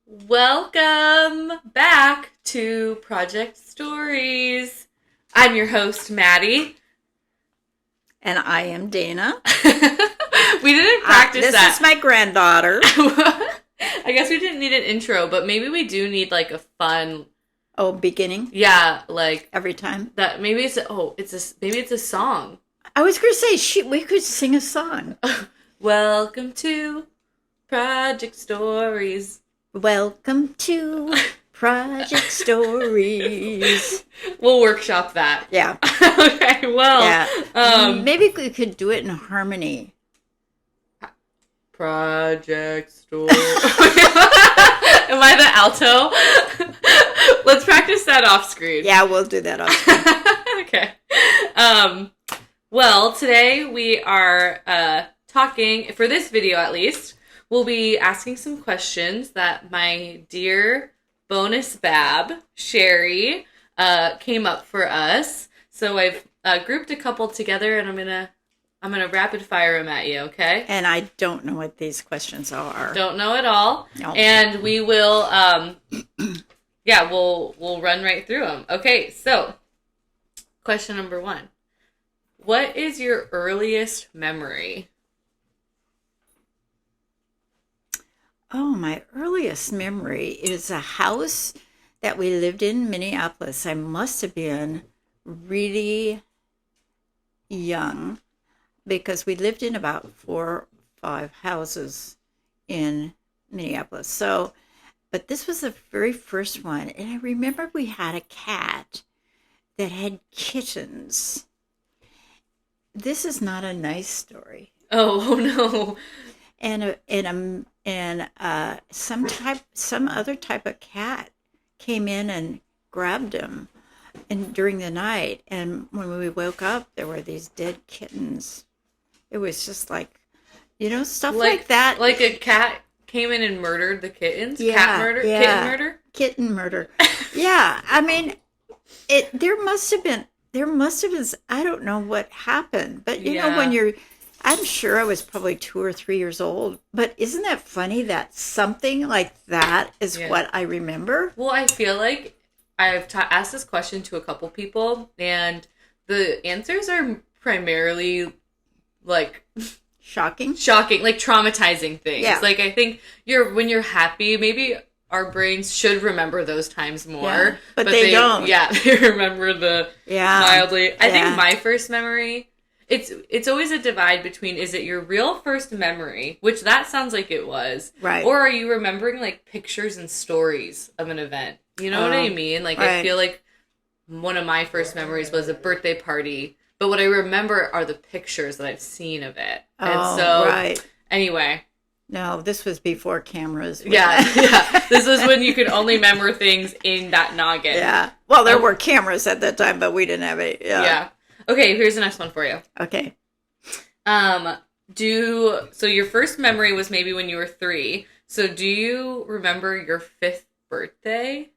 Welcome back to Project Stories. I'm your host, Maddie. And I am Dana. We didn't practice this that. This is my granddaughter. I guess we didn't need an intro, but maybe we do need like a fun... Oh, beginning? Yeah, like... Every time? That maybe it's a song. I was going to say, we could sing a song. Welcome to Project Stories. Welcome to Project Stories. We'll workshop that. Yeah. Okay, well. Yeah. Maybe we could do it in harmony. Project Stories. Am I the alto? Let's practice that off screen. Yeah, we'll do that off screen. Okay. Well, today we are talking, for this video at least, we'll be asking some questions that my dear bonus bab, Sherry, came up for us. So I've grouped a couple together, and I'm gonna rapid fire them at you, okay? And I don't know what these questions are. Don't know at all. No. And we will, we'll run right through them. Okay, so question number 1. What is your earliest memory? Oh, my earliest memory is a house that we lived in Minneapolis. I must have been really young because we lived in about 4 or 5 houses in Minneapolis. So, but this was the very first one. And I remember we had a cat that had kittens. This is not a nice story. Oh no. And some other type of cat came in and grabbed him during the night. And when we woke up, there were these dead kittens. It was just like, stuff like that. Like a cat came in and murdered the kittens? Yeah, Cat murder? Yeah. Kitten murder? Kitten murder. Yeah, I mean, there must have been, I don't know what happened. But, when I'm sure I was probably 2 or 3 years old. But isn't that funny that something like that is what I remember? Well, I feel like I've asked this question to a couple people, and the answers are primarily like shocking, like traumatizing things. Yeah. Like I think when you're happy, maybe our brains should remember those times more, yeah, but they don't. Yeah, they remember the mildly. I think my first memory. It's always a divide between, is it your real first memory, which that sounds like it was, right? Or are you remembering like pictures and stories of an event? You know what I mean? Like right. I feel like one of my first memories was a birthday party, but what I remember are the pictures that I've seen of it. And so, right. Anyway. No, this was before cameras. Yeah. This was when you could only remember things in that noggin. Yeah. Well, there were cameras at that time, but we didn't have it. Yeah. Okay, here's the next one for you. Okay. So your first memory was maybe when you were 3. So do you remember your 5th birthday?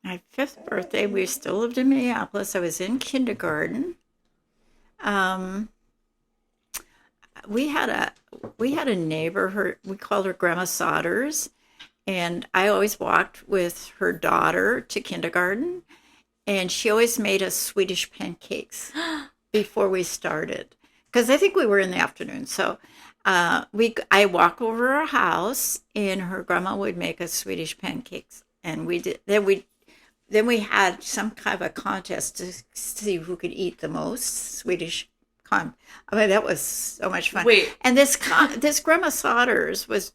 My 5th birthday, we still lived in Minneapolis. I was in kindergarten. We had a neighbor, we called her Grandma Sodders, and I always walked with her daughter to kindergarten. And she always made us Swedish pancakes before we started, because I think we were in the afternoon. So I walk over our house, and her grandma would make us Swedish pancakes, and we did. Then we had some kind of a contest to see who could eat the most Swedish. I mean, that was so much fun. Wait, and this Grandma Sodders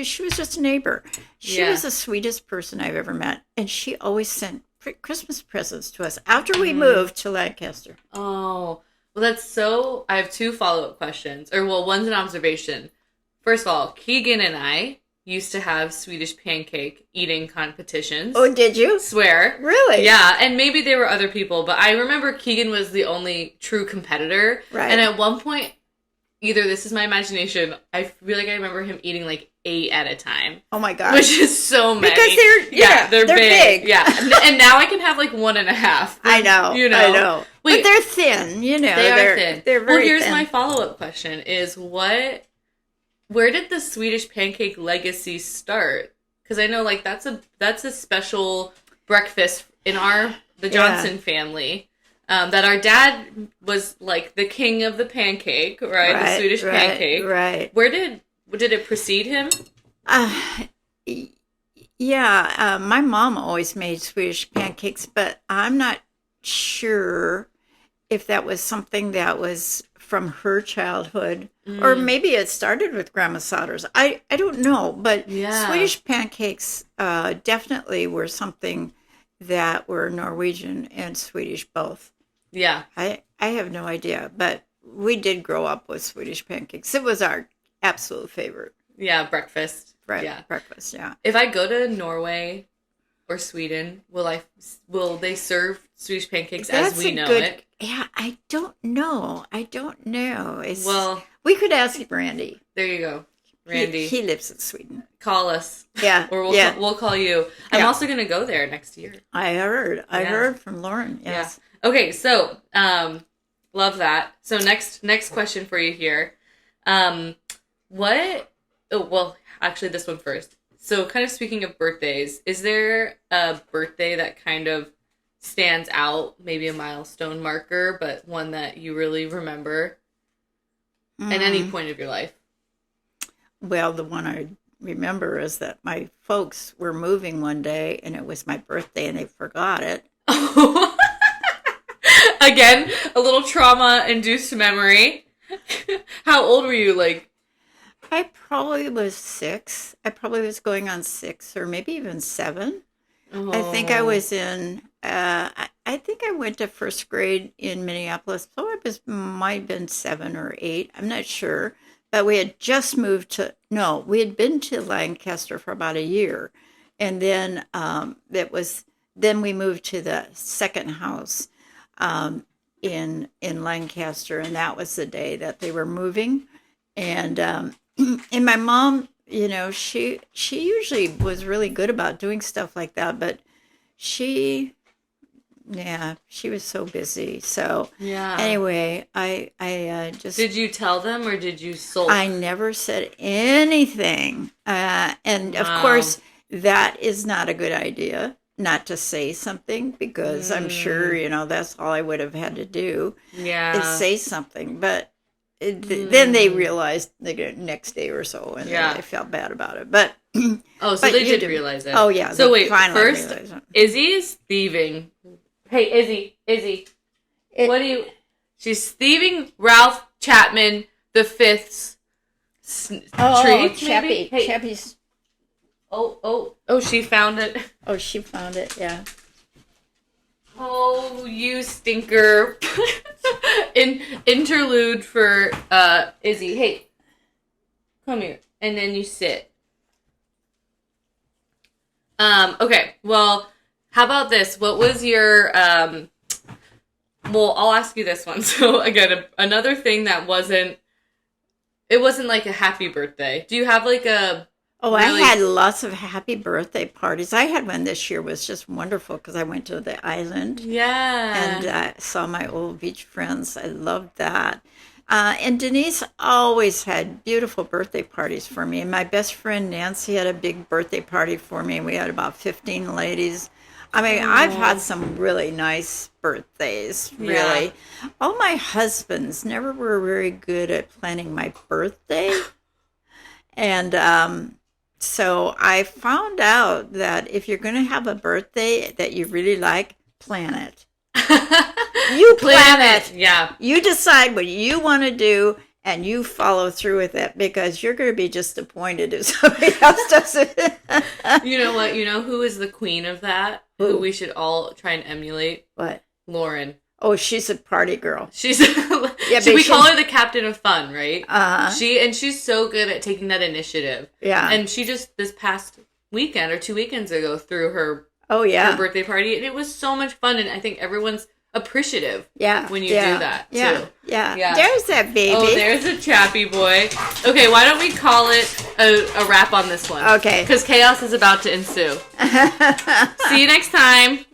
she was just a neighbor. She was the sweetest person I've ever met, and she always sent Christmas presents to us after we moved to Lancaster. Oh, well, I have 2 follow-up questions. One's an observation. First of all, Keegan and I used to have Swedish pancake eating competitions. Oh, did you? Swear. Really? Yeah, and maybe there were other people, but I remember Keegan was the only true competitor. Right. And at one point, either this is my imagination, I feel like I remember him eating like 8 at a time. Oh my gosh. Which is so many. Because they're big. Yeah. And now I can have like 1.5. I know. I know. Wait, but they're thin, They are thin. They're very here's thin. my follow-up question is what where did the Swedish pancake legacy start? Because I know like that's a special breakfast in the Johnson family. That our dad was like the king of the pancake, right? The Swedish pancake. Right. Where did it precede him? Yeah, my mom always made Swedish pancakes, but I'm not sure if that was something that was from her childhood, or maybe it started with Grandma Sodders. I don't know, but Swedish pancakes definitely were something that were Norwegian and Swedish both. Yeah. I have no idea, but we did grow up with Swedish pancakes. It was our absolute favorite. Yeah, breakfast. Breakfast, yeah. If I go to Norway or Sweden, will they serve Swedish pancakes as we know it? Yeah, I don't know. Well, we could ask Randy. There you go. Randy. He lives in Sweden. Call us. Yeah. Or we'll call you. I'm also going to go there next year. I heard from Lauren. Yes. Yeah. Okay, so love that. So next question for you here. Actually this one first. So kind of speaking of birthdays, is there a birthday that kind of stands out, maybe a milestone marker, but one that you really remember at any point of your life? Well, the one I remember is that my folks were moving one day and it was my birthday and they forgot it. Again, a little trauma-induced memory. How old were you? Like, I probably was 6. I probably was going on 6 or maybe even 7. Oh. I think I was in, I think I went to first grade in Minneapolis. So might have been 7 or 8. I'm not sure. But we had just we had been to Lancaster for about a year. And then then we moved to the second house in Lancaster. And that was the day that they were moving. And and my mom, she usually was really good about doing stuff like that, but she was so busy. So anyway, I just... Did you tell them or did you sulk? I never said anything. And of course, that is not a good idea, not to say something, because I'm sure, that's all I would have had to do is say something. But then they realized the next day or so, and they felt bad about it. But so they did realize it. Oh yeah. So wait, first, Izzy is thieving. Hey, Izzy, what do you? She's thieving Ralph Chapman the Fifth's treat. Chappie. Hey. Chappie's. Oh! She found it. Oh, she found it. Yeah. Oh, you stinker. Interlude for Izzy. Hey, come here. And then you sit. Okay, well, how about this? What was your, I'll ask you this one. So, again, another thing that wasn't like a happy birthday. Do you have like a... Oh, really? I had lots of happy birthday parties. I had one this year was just wonderful because I went to the island. Yeah. And I saw my old beach friends. I loved that. And Denise always had beautiful birthday parties for me. And my best friend Nancy had a big birthday party for me. We had about 15 ladies. I mean, I've had some really nice birthdays, really. Yeah. All my husbands never were very good at planning my birthday. And so I found out that if you're going to have a birthday that you really like, plan it. You plan it. Yeah. You decide what you want to do and you follow through with it, because you're going to be disappointed if somebody else does it. You know what? You know who is the queen of that? Who we should all try and emulate? What? Lauren. Oh, she's a party girl. She's we call her the captain of fun, right? She's so good at taking that initiative. Yeah. And she just this past weekend or 2 weekends ago threw her her birthday party, and it was so much fun, and I think everyone's appreciative when you do that too. Yeah. There's that baby. Oh, there's a Chappie boy. Okay, why don't we call it a wrap on this one? Okay. Because chaos is about to ensue. See you next time.